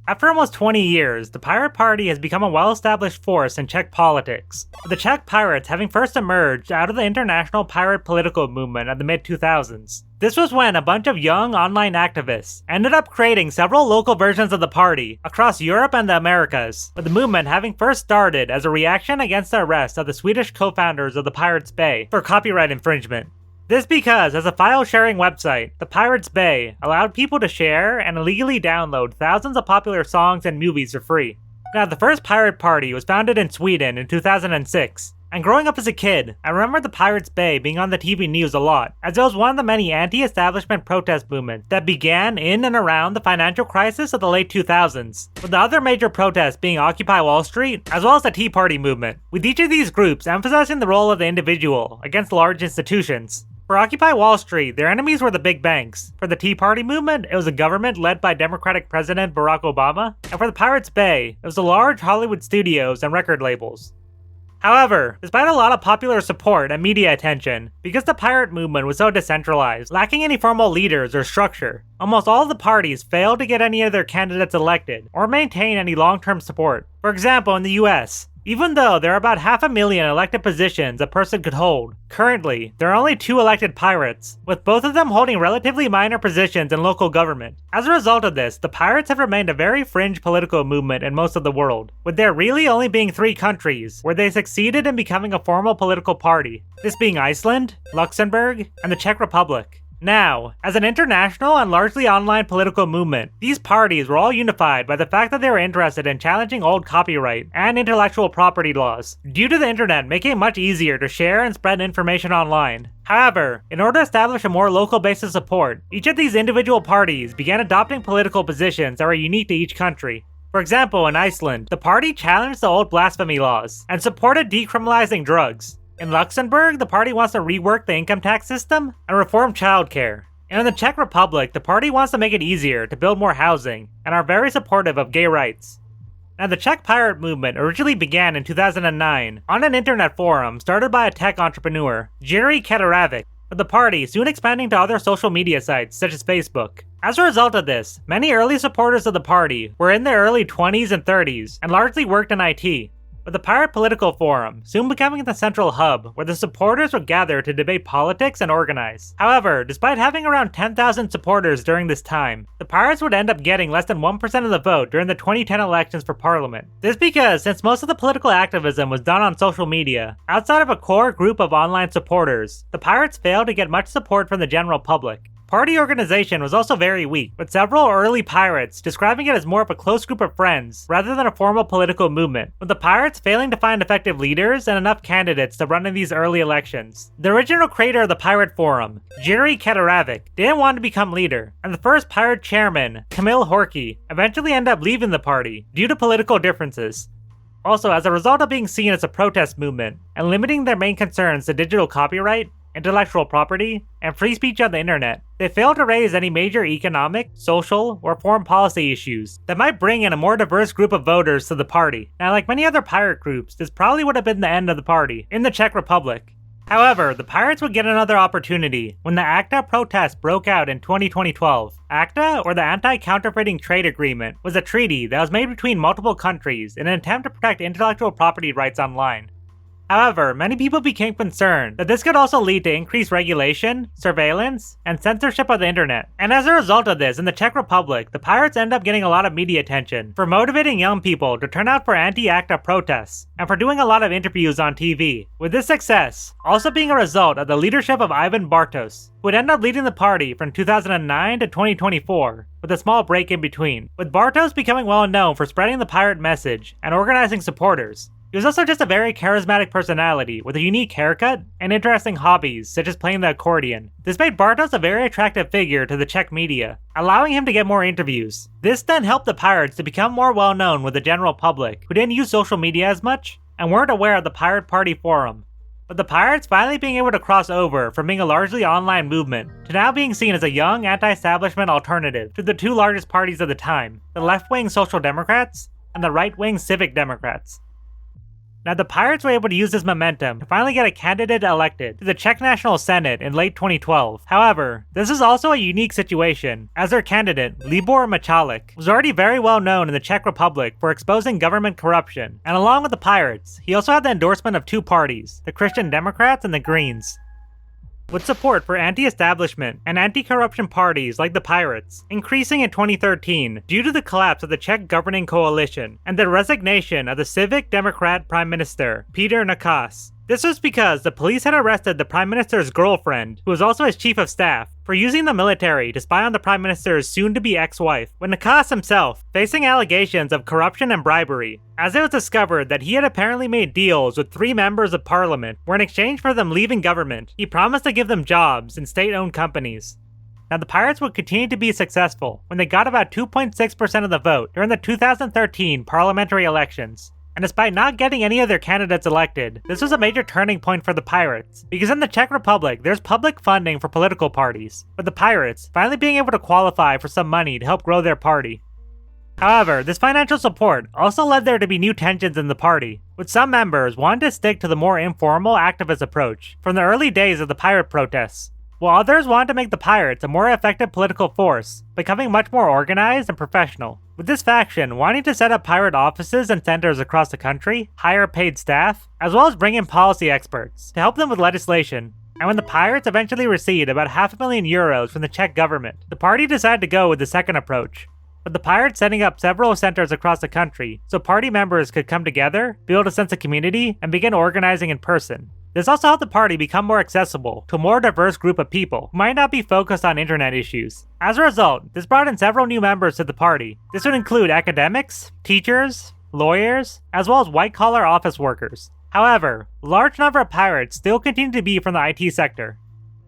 After almost 20 years, the Pirate Party has become a well-established force in Czech politics, with the Czech Pirates having first emerged out of the international pirate political movement of the mid-2000s. This was when a bunch of young online activists ended up creating several local versions of the party across Europe and the Americas, with the movement having first started as a reaction against the arrest of the Swedish co-founders of the Pirates Bay for copyright infringement. This because, as a file-sharing website, the Pirates Bay allowed people to share and illegally download thousands of popular songs and movies for free. Now, the first pirate party was founded in Sweden in 2006, and growing up as a kid, I remember the Pirates Bay being on the TV news a lot, as it was one of the many anti-establishment protest movements that began in and around the financial crisis of the late 2000s, with the other major protests being Occupy Wall Street, as well as the Tea Party movement, with each of these groups emphasizing the role of the individual against large institutions. For Occupy Wall Street, their enemies were the big banks. For the Tea Party movement, it was a government led by Democratic President Barack Obama. And for the Pirates Bay, it was the large Hollywood studios and record labels. However, despite a lot of popular support and media attention, because the pirate movement was so decentralized, lacking any formal leaders or structure, almost all of the parties failed to get any of their candidates elected or maintain any long-term support. For example, in the US, even though there are about 500,000 elected positions a person could hold, currently, there are only 2 elected pirates, with both of them holding relatively minor positions in local government. As a result of this, the pirates have remained a very fringe political movement in most of the world, with there really only being 3 countries where they succeeded in becoming a formal political party, this being Iceland, Luxembourg, and the Czech Republic. Now, as an international and largely online political movement, these parties were all unified by the fact that they were interested in challenging old copyright and intellectual property laws, due to the internet making it much easier to share and spread information online. However, in order to establish a more local base of support, each of these individual parties began adopting political positions that were unique to each country. For example, in Iceland, the party challenged the old blasphemy laws and supported decriminalizing drugs. In Luxembourg, the party wants to rework the income tax system and reform childcare. And in the Czech Republic, the party wants to make it easier to build more housing and are very supportive of gay rights. Now, the Czech pirate movement originally began in 2009 on an internet forum started by a tech entrepreneur, Juhani Junkala, with the party soon expanding to other social media sites such as Facebook. As a result of this, many early supporters of the party were in their early 20s and 30s and largely worked in IT. With the Pirate Political Forum soon becoming the central hub where the supporters would gather to debate politics and organize. However, despite having around 10,000 supporters during this time, the Pirates would end up getting less than 1% of the vote during the 2010 elections for parliament. This because, since most of the political activism was done on social media, outside of a core group of online supporters, the Pirates failed to get much support from the general public. Party organization was also very weak, with several early pirates describing it as more of a close group of friends rather than a formal political movement, with the pirates failing to find effective leaders and enough candidates to run in these early elections. The original creator of the Pirate Forum, Juhani Junkala, didn't want to become leader, and the first pirate chairman, Kamil Horky, eventually ended up leaving the party due to political differences. Also, as a result of being seen as a protest movement and limiting their main concerns to digital copyright, intellectual property, and free speech on the internet, they failed to raise any major economic, social, or foreign policy issues that might bring in a more diverse group of voters to the party. Now, like many other pirate groups, this probably would have been the end of the party in the Czech Republic. However, the Pirates would get another opportunity when the ACTA protests broke out in 2012. ACTA, or the Anti-Counterfeiting Trade Agreement, was a treaty that was made between multiple countries in an attempt to protect intellectual property rights online. However, many people became concerned that this could also lead to increased regulation, surveillance, and censorship of the internet. And as a result of this, in the Czech Republic, the Pirates end up getting a lot of media attention for motivating young people to turn out for anti-ACTA protests, and for doing a lot of interviews on TV, with this success also being a result of the leadership of Ivan Bartos, who would end up leading the party from 2009 to 2024, with a small break in between, with Bartos becoming well known for spreading the pirate message and organizing supporters. He was also just a very charismatic personality with a unique haircut and interesting hobbies such as playing the accordion. This made Bartos a very attractive figure to the Czech media, allowing him to get more interviews. This then helped the Pirates to become more well known with the general public, who didn't use social media as much and weren't aware of the Pirate Party forum. With the Pirates finally being able to cross over from being a largely online movement to now being seen as a young anti-establishment alternative to the 2 largest parties of the time, the left-wing Social Democrats and the right-wing Civic Democrats. Now, the Pirates were able to use this momentum to finally get a candidate elected to the Czech National Senate in late 2012. However, this is also a unique situation, as their candidate, Libor Michalek, was already very well known in the Czech Republic for exposing government corruption, and along with the Pirates, he also had the endorsement of two parties, the Christian Democrats and the Greens. With support for anti-establishment and anti-corruption parties like the Pirates increasing in 2013 due to the collapse of the Czech governing coalition and the resignation of the Civic Democrat Prime Minister, Peter Nečas. This was because the police had arrested the Prime Minister's girlfriend, who was also his chief of staff, for using the military to spy on the Prime Minister's soon-to-be ex-wife, with Nečas himself facing allegations of corruption and bribery, as it was discovered that he had apparently made deals with 3 members of parliament, where in exchange for them leaving government, he promised to give them jobs in state-owned companies. Now, the Pirates would continue to be successful when they got about 2.6% of the vote during the 2013 parliamentary elections. And despite not getting any of their candidates elected, this was a major turning point for the Pirates, because in the Czech Republic, there's public funding for political parties, with the Pirates finally being able to qualify for some money to help grow their party. However, this financial support also led there to be new tensions in the party, with some members wanting to stick to the more informal activist approach from the early days of the pirate protests, while others wanted to make the Pirates a more effective political force, becoming much more organized and professional, with this faction wanting to set up pirate offices and centers across the country, hire paid staff, as well as bring in policy experts to help them with legislation. And when the Pirates eventually received about €500,000 from the Czech government, the party decided to go with the second approach, with the Pirates setting up several centers across the country so party members could come together, build a sense of community, and begin organizing in person. This also helped the party become more accessible to a more diverse group of people who might not be focused on internet issues. As a result, this brought in several new members to the party. This would include academics, teachers, lawyers, as well as white-collar office workers. However, a large number of Pirates still continue to be from the IT sector.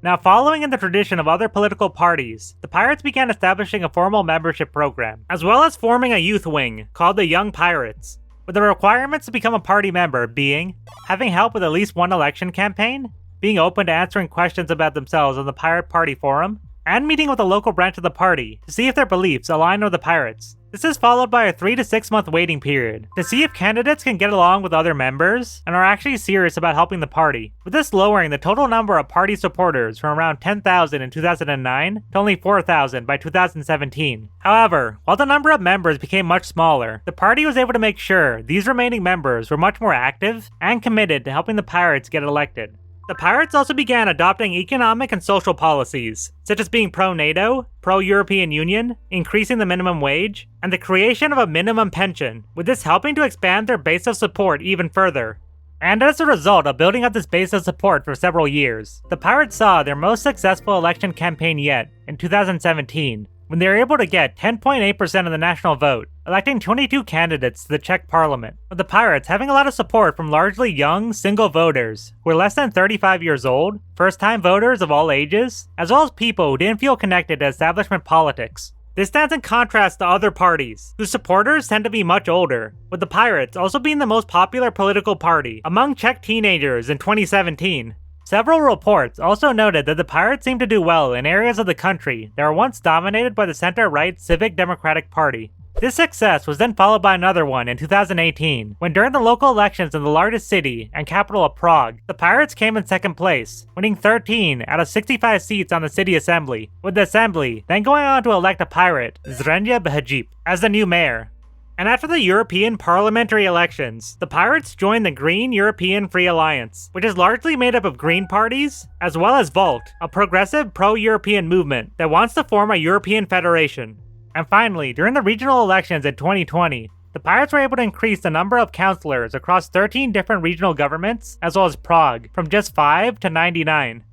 Now, following in the tradition of other political parties, the Pirates began establishing a formal membership program, as well as forming a youth wing called the Young Pirates, with the requirements to become a party member being having help with at least one election campaign, being open to answering questions about themselves on the Pirate Party forum, and meeting with a local branch of the party to see if their beliefs align with the Pirates. This is followed by a 3 to 6 month waiting period to see if candidates can get along with other members and are actually serious about helping the party, with this lowering the total number of party supporters from around 10,000 in 2009 to only 4,000 by 2017. However, while the number of members became much smaller, the party was able to make sure these remaining members were much more active and committed to helping the Pirates get elected. The Pirates also began adopting economic and social policies, such as being pro-NATO, pro-European Union, increasing the minimum wage, and the creation of a minimum pension, with this helping to expand their base of support even further. And as a result of building up this base of support for several years, the Pirates saw their most successful election campaign yet in 2017, when they were able to get 10.8% of the national vote, electing 22 candidates to the Czech parliament, with the Pirates having a lot of support from largely young, single voters who were less than 35 years old, first-time voters of all ages, as well as people who didn't feel connected to establishment politics. This stands in contrast to other parties, whose supporters tend to be much older, with the Pirates also being the most popular political party among Czech teenagers in 2017. Several reports also noted that the Pirates seemed to do well in areas of the country that were once dominated by the center-right Civic Democratic Party. This success was then followed by another one in 2018, when during the local elections in the largest city and capital of Prague, the Pirates came in second place, winning 13 out of 65 seats on the city assembly, with the assembly then going on to elect a pirate, Zrenja Behajip, as the new mayor. And after the European parliamentary elections, the Pirates joined the Green European Free Alliance, which is largely made up of Green parties, as well as Volt, a progressive pro-European movement that wants to form a European federation. And finally, during the regional elections in 2020, the Pirates were able to increase the number of councillors across 13 different regional governments, as well as Prague, from just 5 to 99.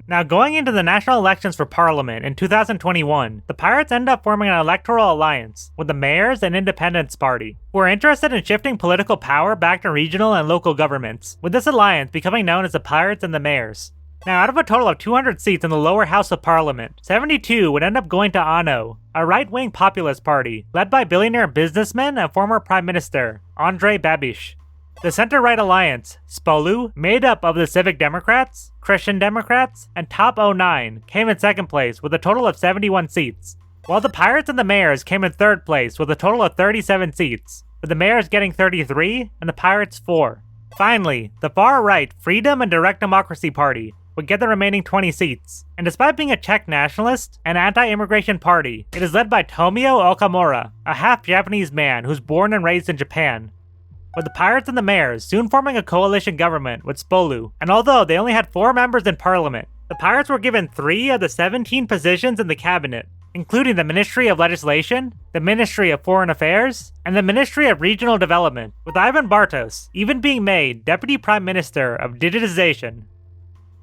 Now, going into the national elections for Parliament in 2021, the Pirates ended up forming an electoral alliance with the Mayors and Independence Party, who are interested in shifting political power back to regional and local governments, with this alliance becoming known as the Pirates and the Mayors. Now, out of a total of 200 seats in the lower house of parliament, 72 would end up going to ANO, a right-wing populist party led by billionaire businessman and former Prime Minister Andrej Babiš. The center-right alliance, Spolu, made up of the Civic Democrats, Christian Democrats, and Top 09, came in second place with a total of 71 seats, while the Pirates and the Mayors came in third place with a total of 37 seats, with the Mayors getting 33 and the Pirates 4. Finally, the far-right Freedom and Direct Democracy Party would get the remaining 20 seats, and despite being a Czech nationalist and anti-immigration party, it is led by Tomio Okamura, a half-Japanese man who's born and raised in Japan. With the Pirates and the Mayors soon forming a coalition government with Spolu, and although they only had 4 members in parliament, the Pirates were given 3 of the 17 positions in the cabinet, including the Ministry of Legislation, the Ministry of Foreign Affairs, and the Ministry of Regional Development, with Ivan Bartos even being made Deputy Prime Minister of Digitization.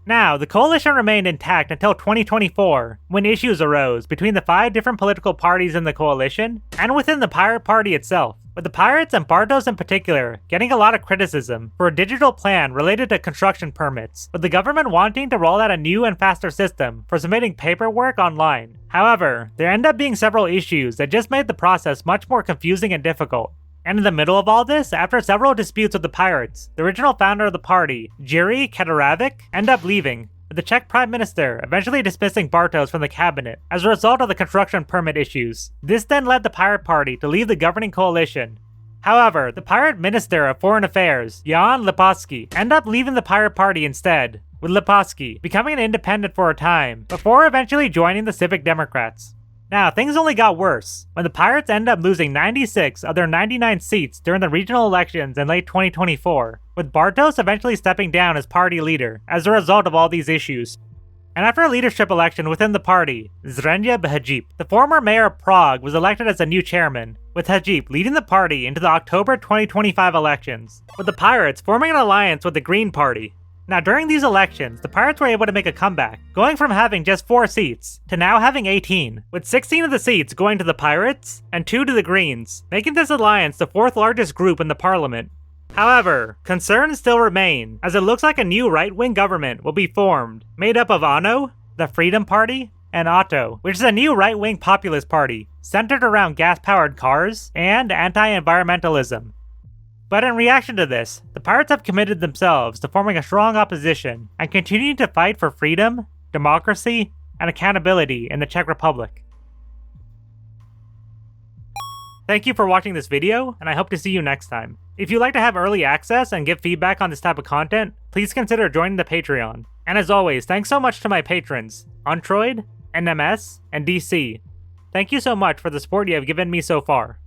Now, the coalition remained intact until 2024, when issues arose between the 5 different political parties in the coalition, and within the Pirate Party itself, with the Pirates and Bartos in particular getting a lot of criticism for a digital plan related to construction permits, with the government wanting to roll out a new and faster system for submitting paperwork online. However, there ended up being several issues that just made the process much more confusing and difficult. And in the middle of all this, after several disputes with the Pirates, the original founder of the party, Jiří Kadařábek, ended up leaving, with the Czech Prime Minister eventually dismissing Bartos from the cabinet as a result of the construction permit issues. This then led the Pirate Party to leave the governing coalition. However, the Pirate Minister of Foreign Affairs, Jan Lipavský, ended up leaving the Pirate Party instead, with Lipavský becoming an independent for a time, before eventually joining the Civic Democrats. Now, things only got worse when the Pirates ended up losing 96 of their 99 seats during the regional elections in late 2024, with Bartos eventually stepping down as party leader as a result of all these issues. And after a leadership election within the party, Zdeněk Hajip, the former mayor of Prague, was elected as a new chairman, with Hajip leading the party into the October 2025 elections, with the Pirates forming an alliance with the Green Party. Now, during these elections, the Pirates were able to make a comeback, going from having just 4 seats to now having 18, with 16 of the seats going to the Pirates and 2 to the Greens, making this alliance the 4th largest group in the parliament. However, concerns still remain, as it looks like a new right-wing government will be formed, made up of ANO, the Freedom Party, and Otto, which is a new right-wing populist party, centered around gas-powered cars and anti-environmentalism. But in reaction to this, the Pirates have committed themselves to forming a strong opposition and continuing to fight for freedom, democracy, and accountability in the Czech Republic. Thank you for watching this video, and I hope to see you next time. If you'd like to have early access and give feedback on this type of content, please consider joining the Patreon. And as always, thanks so much to my patrons, Untroid, NMS, and DC. Thank you so much for the support you have given me so far.